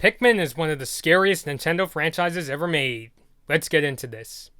Pikmin is one of the scariest Nintendo franchises ever made. Let's get into this.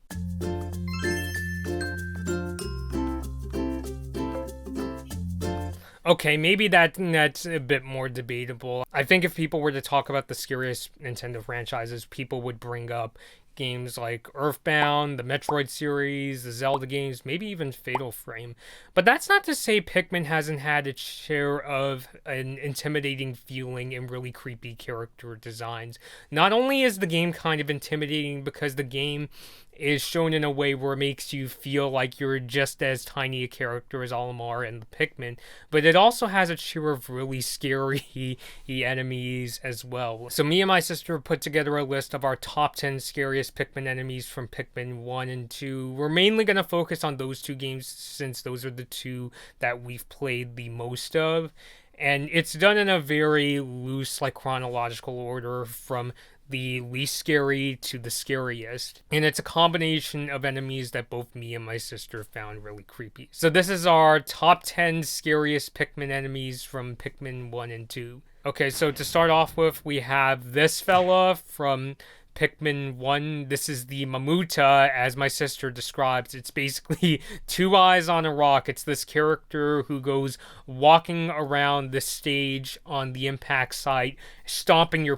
Okay, maybe that's a bit more debatable. I think if people were to talk about the scariest Nintendo franchises, people would bring up games like Earthbound, the Metroid series, the Zelda games, maybe even Fatal Frame. But that's not to say Pikmin hasn't had its share of an intimidating feeling and really creepy character designs. Not only is the game kind of intimidating because the game is shown in a way where it makes you feel like you're just as tiny a character as Olimar and the Pikmin, but it also has a share of really scary enemies as well. So me and my sister put together a list of our top 10 scariest Pikmin enemies from Pikmin 1 and 2. We're mainly going to focus on those two games since those are the two that we've played the most of. And it's done in a very loose, like, chronological order from the least scary to the scariest. And it's a combination of enemies that both me and my sister found really creepy. So this is our top 10 scariest Pikmin enemies from Pikmin 1 and 2. Okay, so to start off with, we have this fella from Pikmin 1. This is the Mamuta, as my sister describes. It's basically two eyes on a rock. It's this character who goes walking around the stage on the impact site, stomping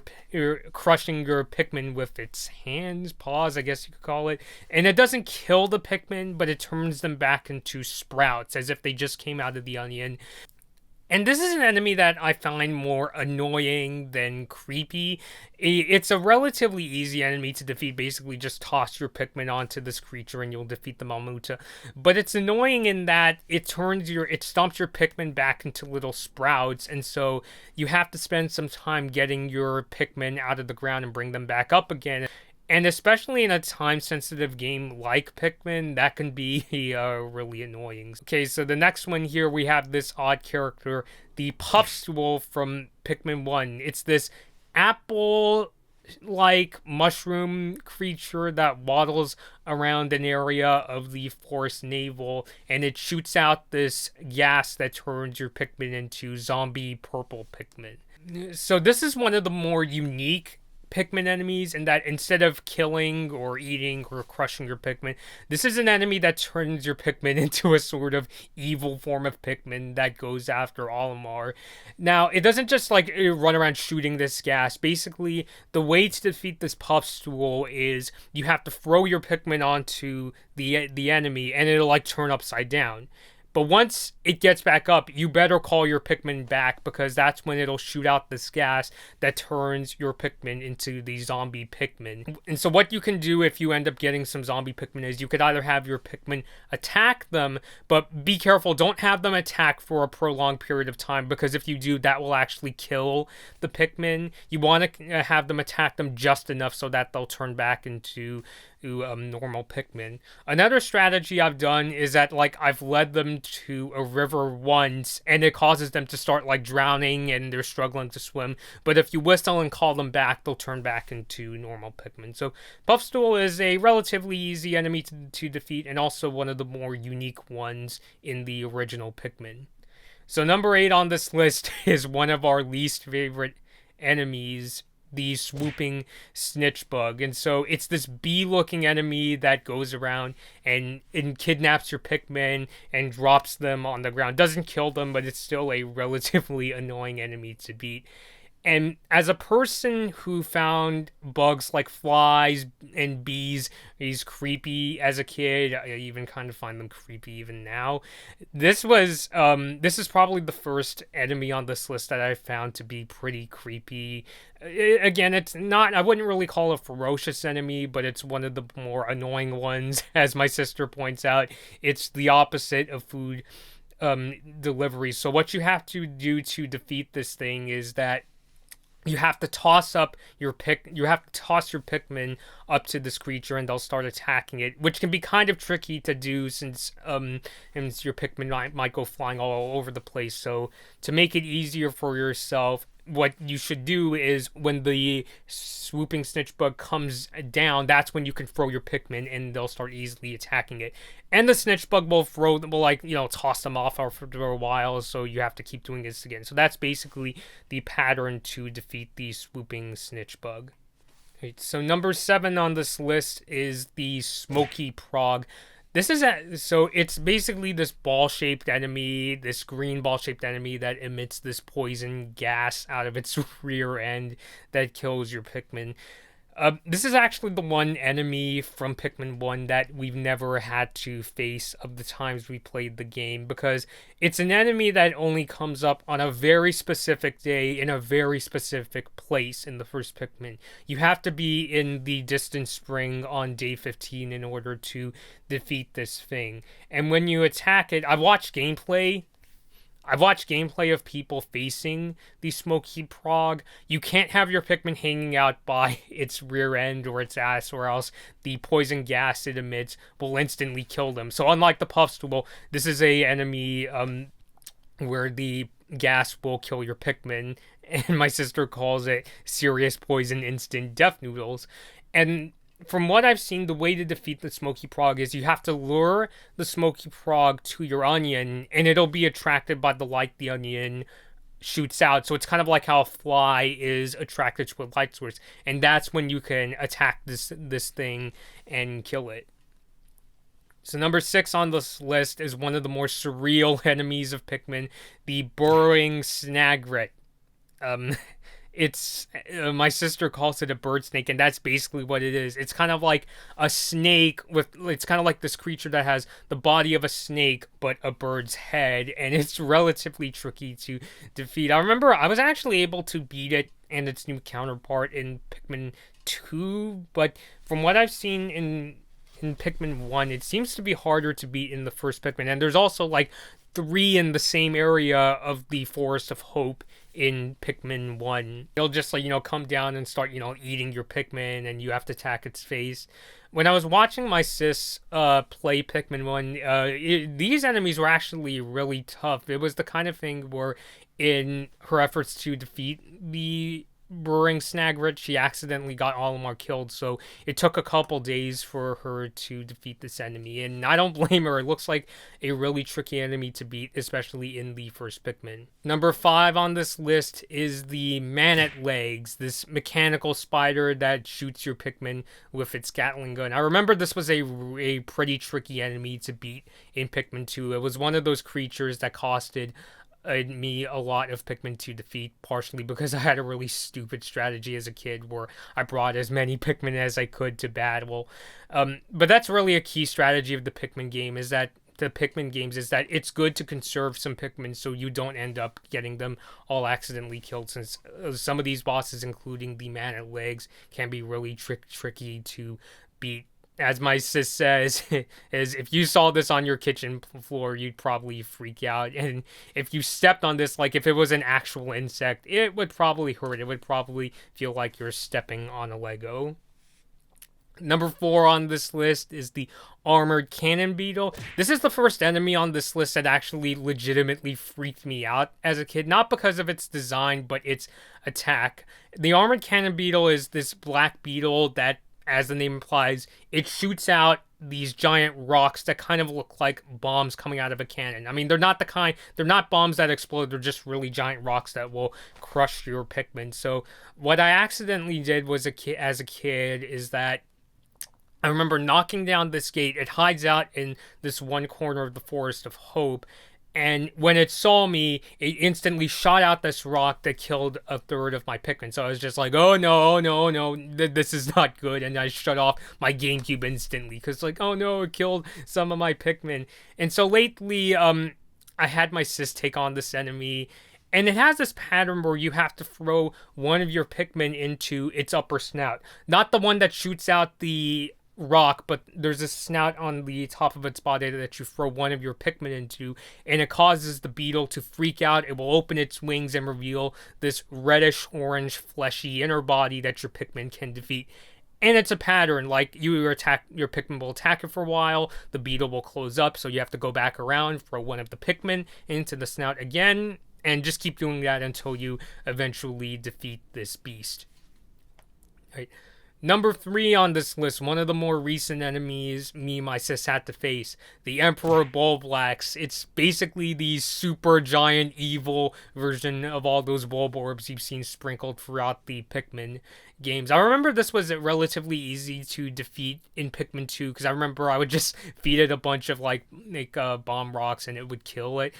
crushing your Pikmin with its hands, paws, I guess you could call it. And it doesn't kill the Pikmin, but it turns them back into sprouts, as if they just came out of the onion. And this is an enemy that I find more annoying than creepy. It's a relatively easy enemy to defeat. Basically, just toss your Pikmin onto this creature and you'll defeat the Mamuta. But it's annoying in that it stomps your Pikmin back into little sprouts, and so you have to spend some time getting your Pikmin out of the ground and bring them back up again. And especially in a time-sensitive game like Pikmin, that can be really annoying. Okay, so the next one here, we have this odd character, the Puffstool from Pikmin 1. It's this apple-like mushroom creature that waddles around an area of the forest navel, and it shoots out this gas that turns your Pikmin into zombie purple Pikmin. So this is one of the more unique Pikmin enemies in that instead of killing or eating or crushing your Pikmin, this is an enemy that turns your Pikmin into a sort of evil form of Pikmin that goes after Olimar. Now, it doesn't just like run around shooting this gas. Basically, the way to defeat this Puffstool is you have to throw your Pikmin onto the enemy and it'll like turn upside down. But once it gets back up, you better call your Pikmin back because that's when it'll shoot out this gas that turns your Pikmin into the zombie Pikmin. And so what you can do if you end up getting some zombie Pikmin is you could either have your Pikmin attack them, but be careful, don't have them attack for a prolonged period of time because if you do, that will actually kill the Pikmin. You want to have them attack them just enough so that they'll turn back into normal Pikmin. Another strategy I've done is that like I've led them to a river once and it causes them to start like drowning and they're struggling to swim, but if you whistle and call them back, they'll turn back into normal Pikmin. So Puffstool is a relatively easy enemy to defeat and also one of the more unique ones in the original Pikmin. So number 8 on this list is one of our least favorite enemies, the Swooping Snitchbug. And so it's this bee-looking enemy that goes around and kidnaps your Pikmin and drops them on the ground. Doesn't kill them, but it's still a relatively annoying enemy to beat. And as a person who found bugs like flies and bees creepy as a kid, I even kind of find them creepy even now. This is probably the first enemy on this list that I found to be pretty creepy. Again, it's not, I wouldn't really call it a ferocious enemy, but it's one of the more annoying ones. As my sister points out, it's the opposite of food delivery. So what you have to do to defeat this thing is that you have to toss your Pikmin up to this creature and they'll start attacking it, which can be kind of tricky to do since your Pikmin might go flying all over the place. So to make it easier for yourself, what you should do is when the swooping snitchbug comes down, that's when you can throw your Pikmin and they'll start easily attacking it. And the snitchbug will like, toss them off after a while, so you have to keep doing this again. So that's basically the pattern to defeat the swooping snitchbug. Right, so number 7 on this list is the Smoky Progg. So it's basically this ball-shaped enemy, this green ball-shaped enemy that emits this poison gas out of its rear end that kills your Pikmin. This is actually the one enemy from Pikmin 1 that we've never had to face of the times we played the game, because it's an enemy that only comes up on a very specific day in a very specific place in the first Pikmin. You have to be in the distant spring on day 15 in order to defeat this thing. And when you attack it, I've watched gameplay of people facing the Smoky Progg. You can't have your Pikmin hanging out by its rear end or its ass, or else the poison gas it emits will instantly kill them. So unlike the Puffstool, this is a enemy where the gas will kill your Pikmin, and my sister calls it serious poison instant death noodles. And from what I've seen, the way to defeat the Smoky Progg is you have to lure the Smoky Progg to your onion, and it'll be attracted by the light the onion shoots out. So it's kind of like how a fly is attracted to a light source, and that's when you can attack this thing and kill it. So number 6 on this list is one of the more surreal enemies of Pikmin, the Burrowing Snag. It's my sister calls it a bird snake, and that's basically what it is. It's kind of like a snake it's kind of like this creature that has the body of a snake but a bird's head, and it's relatively tricky to defeat. I remember I was actually able to beat it and its new counterpart in Pikmin 2, but from what I've seen in Pikmin 1, it seems to be harder to beat in the first Pikmin. And there's also like 3 in the same area of the Forest of Hope in Pikmin 1. They'll just come down and start eating your Pikmin, and you have to attack its face. When I was watching my sis play Pikmin 1, these enemies were actually really tough. It was the kind of thing where in her efforts to defeat the Burrowing Snag, she accidentally got Olimar killed, so it took a couple days for her to defeat this enemy, and I don't blame her. It looks like a really tricky enemy to beat, especially in the first Pikmin. Number 5 on this list is the Man-at Legs, this mechanical spider that shoots your Pikmin with its Gatling gun. I remember this was a pretty tricky enemy to beat in Pikmin 2. It was one of those creatures that costed me a lot of Pikmin to defeat, partially because I had a really stupid strategy as a kid where I brought as many Pikmin as I could to battle. But that's really a key strategy of the Pikmin games is that it's good to conserve some Pikmin so you don't end up getting them all accidentally killed, since some of these bosses, including the Man-at Legs, can be really tricky to beat. As my sis says, is if you saw this on your kitchen floor, you'd probably freak out. And if you stepped on this, like if it was an actual insect, it would probably hurt. It would probably feel like you're stepping on a Lego. Number 4 on this list is the Armored Cannon Beetle. This is the first enemy on this list that actually legitimately freaked me out as a kid. Not because of its design, but its attack. The Armored Cannon Beetle is this black beetle that, as the name implies, it shoots out these giant rocks that kind of look like bombs coming out of a cannon. I mean, they're not bombs that explode, they're just really giant rocks that will crush your Pikmin. So what I accidentally did was as a kid is that I remember knocking down this gate. It hides out in this one corner of the Forest of Hope, and when it saw me, it instantly shot out this rock that killed a third of my Pikmin. So I was just like, oh no, this is not good. And I shut off my GameCube instantly because oh no, it killed some of my Pikmin. And so lately, I had my sis take on this enemy. And it has this pattern where you have to throw one of your Pikmin into its upper snout. Not the one that shoots out the rock, but there's a snout on the top of its body that you throw one of your Pikmin into, and it causes the beetle to freak out. It will open its wings and reveal this reddish orange fleshy inner body that your Pikmin can defeat. And it's a pattern, like your Pikmin will attack it for a while, the beetle will close up, so you have to go back around, throw one of the Pikmin into the snout again, And just keep doing that until you eventually defeat this beast. Right. Number 3 on this list, one of the more recent enemies me and my sis had to face, the Emperor Bulblax. It's basically the super giant evil version of all those Bulborbs you've seen sprinkled throughout the Pikmin games. I remember this was relatively easy to defeat in Pikmin 2, because I remember I would just feed it a bunch of bomb rocks and it would kill it.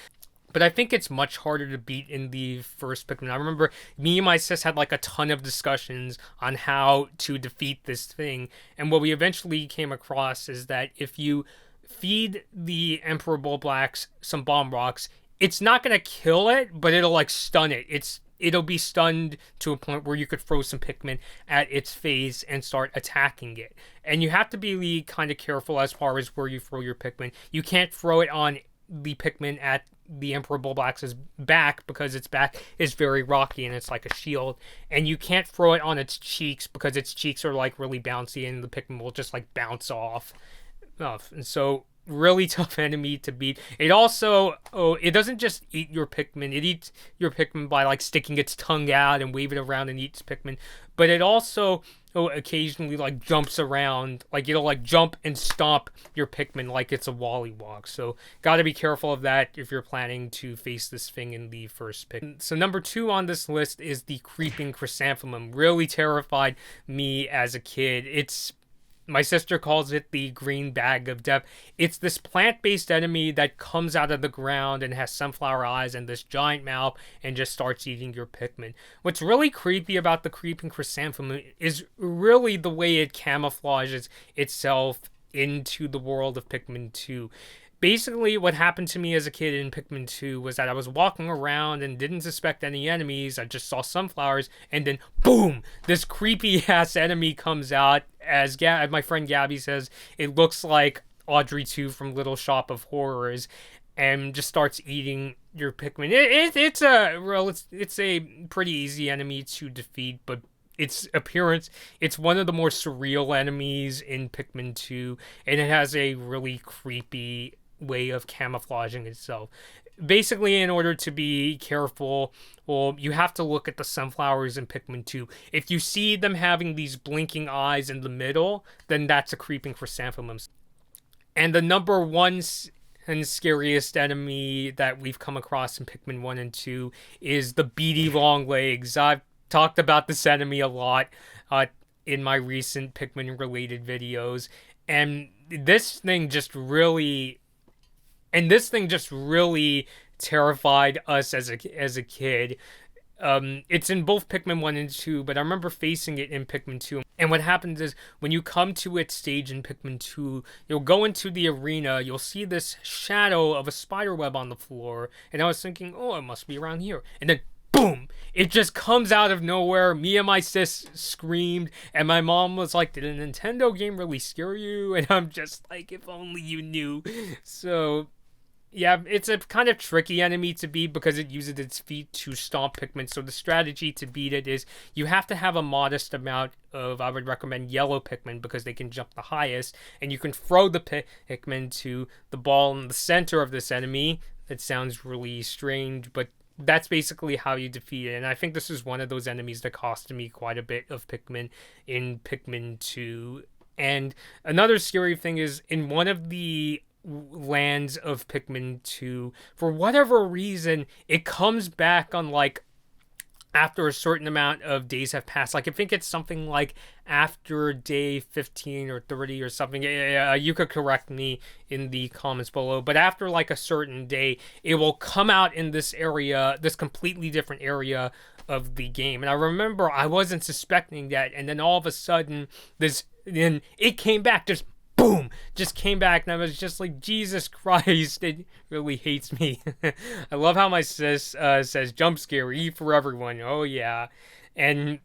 But I think it's much harder to beat in the first Pikmin. I remember me and my sis had like a ton of discussions on how to defeat this thing. And what we eventually came across is that if you feed the Emperor Bulblax some bomb rocks, it's not going to kill it, but it'll like stun it. It'll be stunned to a point where you could throw some Pikmin at its face and start attacking it. And you have to be kind of careful as far as where you throw your Pikmin. You can't throw it on the Pikmin at the Emperor Bulblax's back, because its back is very rocky and it's like a shield, and you can't throw it on its cheeks because its cheeks are like really bouncy and the Pikmin will just like bounce off. And so really tough enemy to beat. It also, it doesn't just eat your Pikmin. It eats your Pikmin by like sticking its tongue out and waving around and eats Pikmin. But it also occasionally like jumps around, like it'll like jump and stomp your Pikmin like it's a Wollywog. So gotta be careful of that if you're planning to face this thing in the first Pikmin. So number 2 on this list is the Creeping Chrysanthemum. Really terrified me as a kid. My sister calls it the green bag of death. It's this plant-based enemy that comes out of the ground and has sunflower eyes and this giant mouth and just starts eating your Pikmin. What's really creepy about the Creeping Chrysanthemum is really the way it camouflages itself into the world of Pikmin 2. Basically, what happened to me as a kid in Pikmin 2 was that I was walking around and didn't suspect any enemies. I just saw sunflowers, and then boom! This creepy-ass enemy comes out. As my friend Gabby says, it looks like Audrey 2 from Little Shop of Horrors, and just starts eating your Pikmin. It's a pretty easy enemy to defeat, but its appearance, it's one of the more surreal enemies in Pikmin 2, and it has a really creepy way of camouflaging itself. Basically, in order to be careful, well, you have to look at the sunflowers in Pikmin 2. If you see them having these blinking eyes in the middle, then that's a Creeping Chrysanthemum. And the number 1 and scariest enemy that we've come across in Pikmin 1 and 2 is the Beady Longlegs. I've talked about this enemy a lot in my recent Pikmin-related videos, and this thing just really terrified us as a kid. It's in both Pikmin 1 and 2, but I remember facing it in Pikmin 2. And what happens is, when you come to its stage in Pikmin 2, you'll go into the arena, you'll see this shadow of a spiderweb on the floor, and I was thinking, oh, it must be around here. And then boom! It just comes out of nowhere. Me and my sis screamed, and my mom was like, did a Nintendo game really scare you? And I'm just like, if only you knew. So yeah, it's a kind of tricky enemy to beat because it uses its feet to stomp Pikmin. So the strategy to beat it is you have to have a modest amount of, I would recommend yellow Pikmin because they can jump the highest. And you can throw the Pikmin to the ball in the center of this enemy. It sounds really strange, but that's basically how you defeat it. And I think this is one of those enemies that costed me quite a bit of Pikmin in Pikmin 2. And another scary thing is, in one of the lands of Pikmin 2, for whatever reason, it comes back on like after a certain amount of days have passed. Like, I think it's something like after day 15 or 30 or something. You could correct me in the comments below, but after like a certain day, it will come out in this area, this completely different area of the game. And I remember I wasn't suspecting that, and then all of a sudden then it came back, just boom, just came back, and I was just like, Jesus Christ, it really hates me. I love how my sis says, jump scare, E for everyone. Oh yeah. And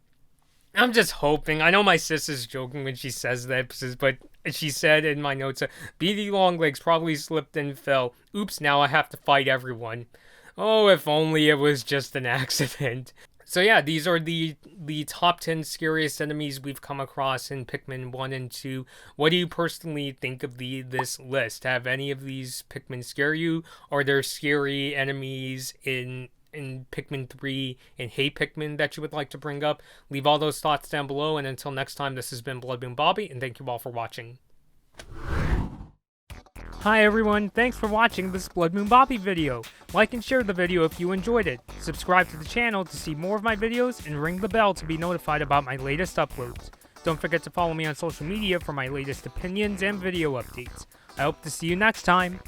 I'm just hoping, I know my sis is joking when she says that, but she said in my notes, Beady Longlegs probably slipped and fell. Oops, now I have to fight everyone. Oh, if only it was just an accident. So yeah, these are the top 10 scariest enemies we've come across in Pikmin 1 and 2. What do you personally think of this list? Have any of these Pikmin scare you? Are there scary enemies in in Pikmin 3 and Hey Pikmin that you would like to bring up. Leave all those thoughts down below, and until next time, this has been Blood Moon Bobby, and thank you all for watching. Hi everyone, thanks for watching this Blood Moon Bobby video. Like and share the video if you enjoyed it. Subscribe to the channel to see more of my videos, and ring the bell to be notified about my latest uploads. Don't forget to follow me on social media for my latest opinions and video updates. I hope to see you next time.